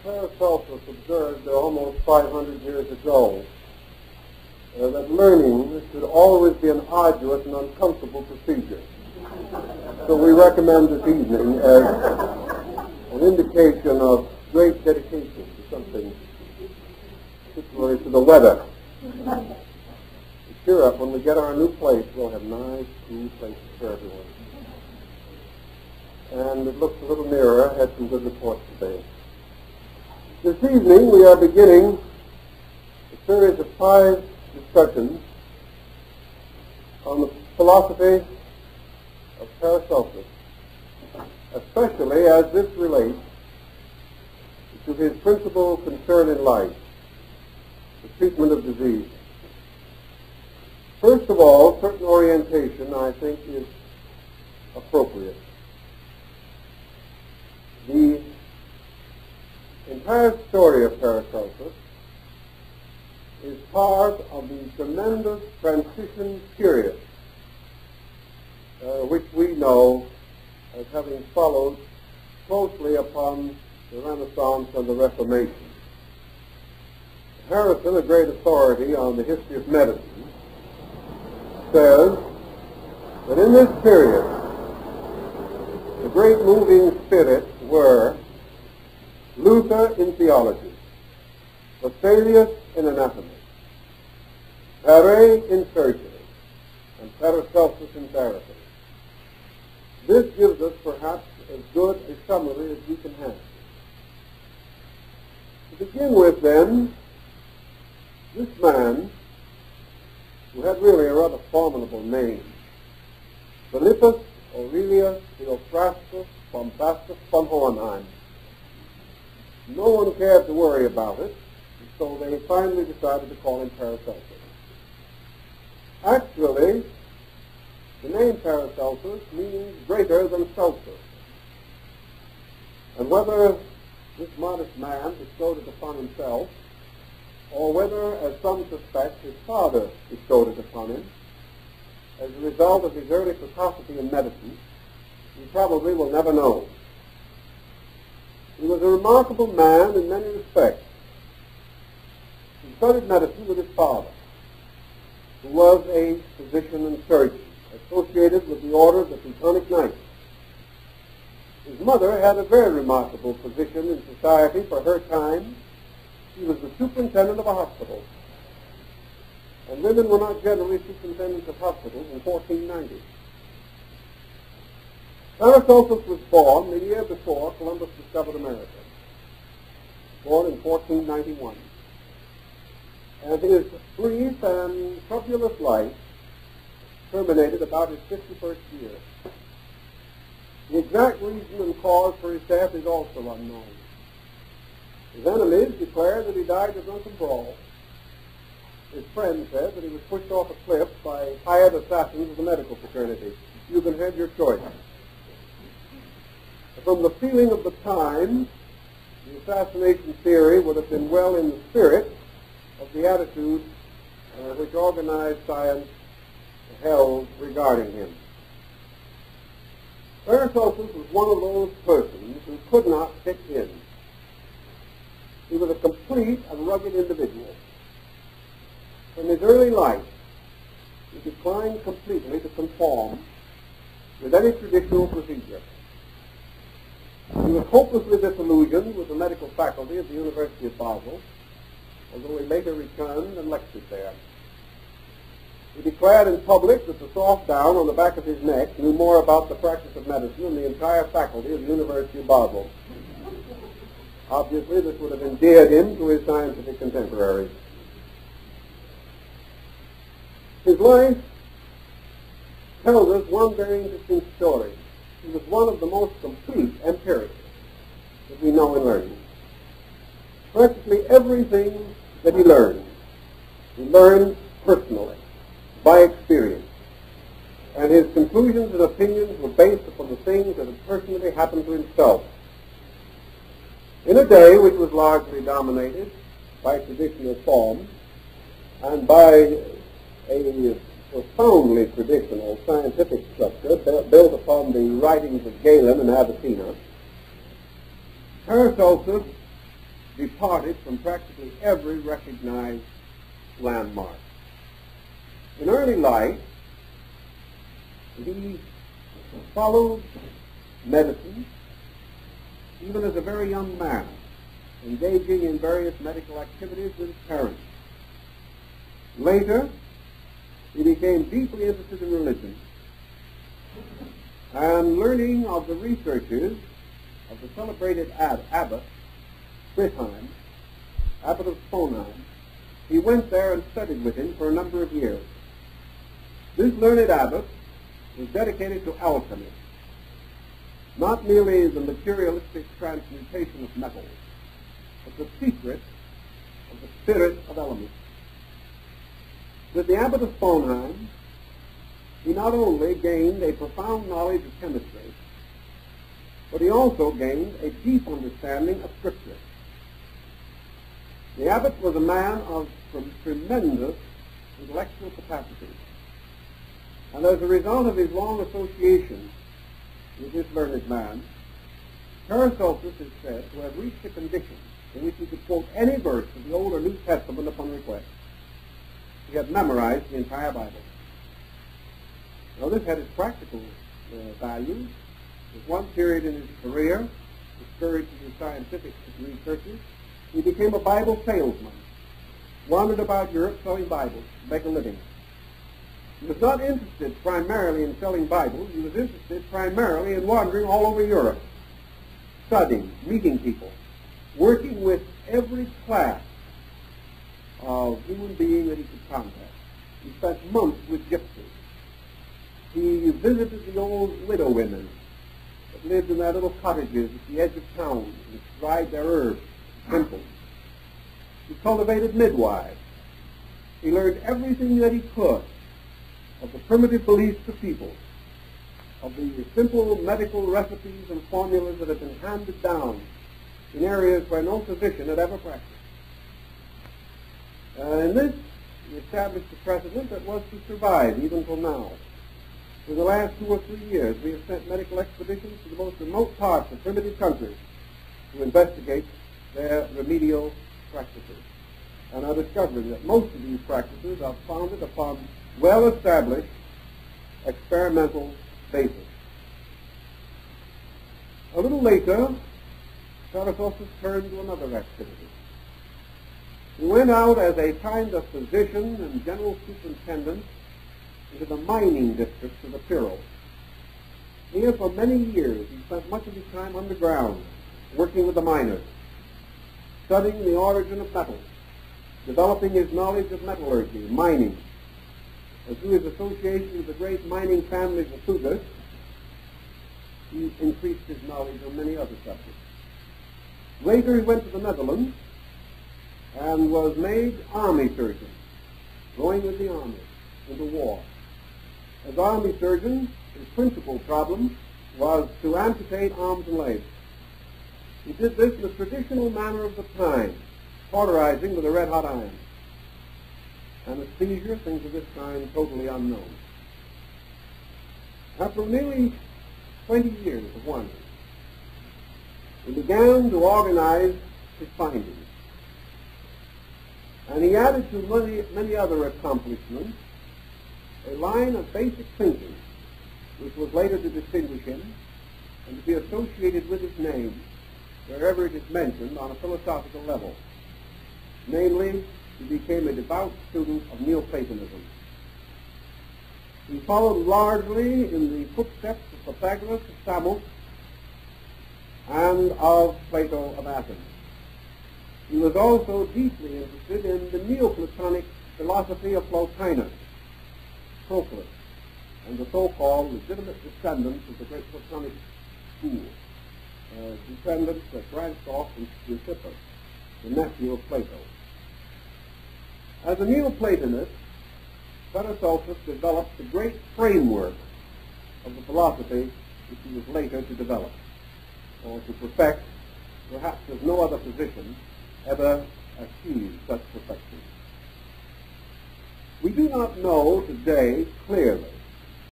Paracelsus observed almost 500 years ago that learning should always be an arduous and uncomfortable procedure. So we recommend this evening as an indication of great dedication to something, particularly to the weather. Cheer up, when we get our new place, we'll have nice, cool places for everyone. And it looks a little nearer. I had some good reports today. This evening we are beginning a series of 5 discussions on the philosophy of Paracelsus, especially as this relates to his principal concern in life, the treatment of disease. First of all, certain orientation, I think, is appropriate. The entire story of Paracelsus is part of the tremendous transition period which we know as having followed closely upon the Renaissance and the Reformation. Harrison, a great authority on the history of medicine, says that in this period the great moving spirits were Luther in theology, Vesalius in anatomy, Paré in surgery, and Paracelsus in therapy. This gives us perhaps as good a summary as we can have. To begin with, then, this man, who had really a rather formidable name, Philippus Aurelius Theophrastus Bombastus von Hohenheim. No one cared to worry about it, so they finally decided to call him Paracelsus. Actually, the name Paracelsus means greater than seltzer. And whether this modest man bestowed it upon himself, or whether, as some suspect, his father bestowed it upon him, as a result of his early precocity in medicine, we probably will never know. He was a remarkable man in many respects. He studied medicine with his father, who was a physician and surgeon associated with the order of the Teutonic Knights. His mother had a very remarkable position in society for her time. She was the superintendent of a hospital, and women were not generally superintendents of hospitals in 1490. Paracelsus was born the year before Columbus discovered America, born in 1491. And his brief and troublous life terminated about his 51st year. The exact reason and cause for his death is also unknown. His enemies declare that he died of drunken brawl. His friend said that he was pushed off a cliff by hired assassins of the medical fraternity. You can have your choice. From the feeling of the time, the assassination theory would have been well in the spirit of the attitude which organized science held regarding him. Paracelsus was one of those persons who could not fit in. He was a complete and rugged individual. From his early life, he declined completely to conform with any traditional procedure. He was hopelessly disillusioned with the medical faculty of the University of Basel, although he later returned and lectured there. He declared in public that the soft down on the back of his neck knew more about the practice of medicine than the entire faculty of the University of Basel. Obviously, this would have endeared him to his scientific contemporaries. His life tells us one very interesting story. He was one of the most complete empiricists that we know in learning. Practically everything that he learned personally, by experience. And his conclusions and opinions were based upon the things that had personally happened to himself. In a day which was largely dominated by traditional forms and by a profoundly traditional scientific structure built upon the writings of Galen and Avicenna, Paracelsus departed from practically every recognized landmark. In early life, he followed medicine, even as a very young man, engaging in various medical activities with his parents. Later, he became deeply interested in religion, and learning of the researches of the celebrated abbot, Fritheim, abbot of Sponheim, he went there and studied with him for a number of years. This learned abbot was dedicated to alchemy, not merely the materialistic transmutation of metals, but the secret of the spirit of elements. With the abbot of Sponheim, he not only gained a profound knowledge of chemistry, but he also gained a deep understanding of Scripture. The abbot was a man of tremendous intellectual capacity, and as a result of his long association with this learned man, Paracelsus is said to have reached a condition in which he could quote any verse of the Old or New Testament upon request. He had memorized the entire Bible. Now this had its practical value. At one period in his career, discouraged in his scientific researches, he became a Bible salesman, wandered about Europe selling Bibles to make a living. He was not interested primarily in selling Bibles. He was interested primarily in wandering all over Europe, studying, meeting people, working with every class of human being that he could contact. He spent months with gypsies. He visited the old widow women that lived in their little cottages at the edge of town and dried their herbs, simples. He cultivated midwives. He learned everything that he could of the primitive beliefs of people, of the simple medical recipes and formulas that had been handed down in areas where no physician had ever practiced. And this established a precedent that was to survive even till now. For the last 2 or 3 years, we have sent medical expeditions to the most remote parts of primitive countries to investigate their remedial practices, and are discovering that most of these practices are founded upon well-established experimental basis. A little later, Paracelsus turned to another activity. He went out as a kind of physician and general superintendent into the mining districts of the Tyrol. Here for many years he spent much of his time underground, working with the miners, studying the origin of metals, developing his knowledge of metallurgy, mining, and through his association with the great mining families of Thugas, he increased his knowledge on many other subjects. Later he went to the Netherlands and was made army surgeon, going with the army into war. As army surgeon, his principal problem was to amputate arms and legs. He did this in the traditional manner of the time, cauterizing with a red-hot iron. Anesthesia, things of this kind, totally unknown. After nearly 20 years of wandering, he began to organize his findings. And he added to many other accomplishments a line of basic thinking, which was later to distinguish him and to be associated with his name wherever it is mentioned on a philosophical level. Namely, he became a devout student of Neoplatonism. He followed largely in the footsteps of Pythagoras of Samos and of Plato of Athens. He was also deeply interested in the Neoplatonic philosophy of Plotinus, Proclus, and the so-called legitimate descendants of the great Platonic school, descendants that branched off from Chrysippus, the nephew of Plato. As a Neoplatonist, Paracelsus developed the great framework of the philosophy which he was later to develop, or to perfect, perhaps as no other physician ever achieved such perfection. We do not know today clearly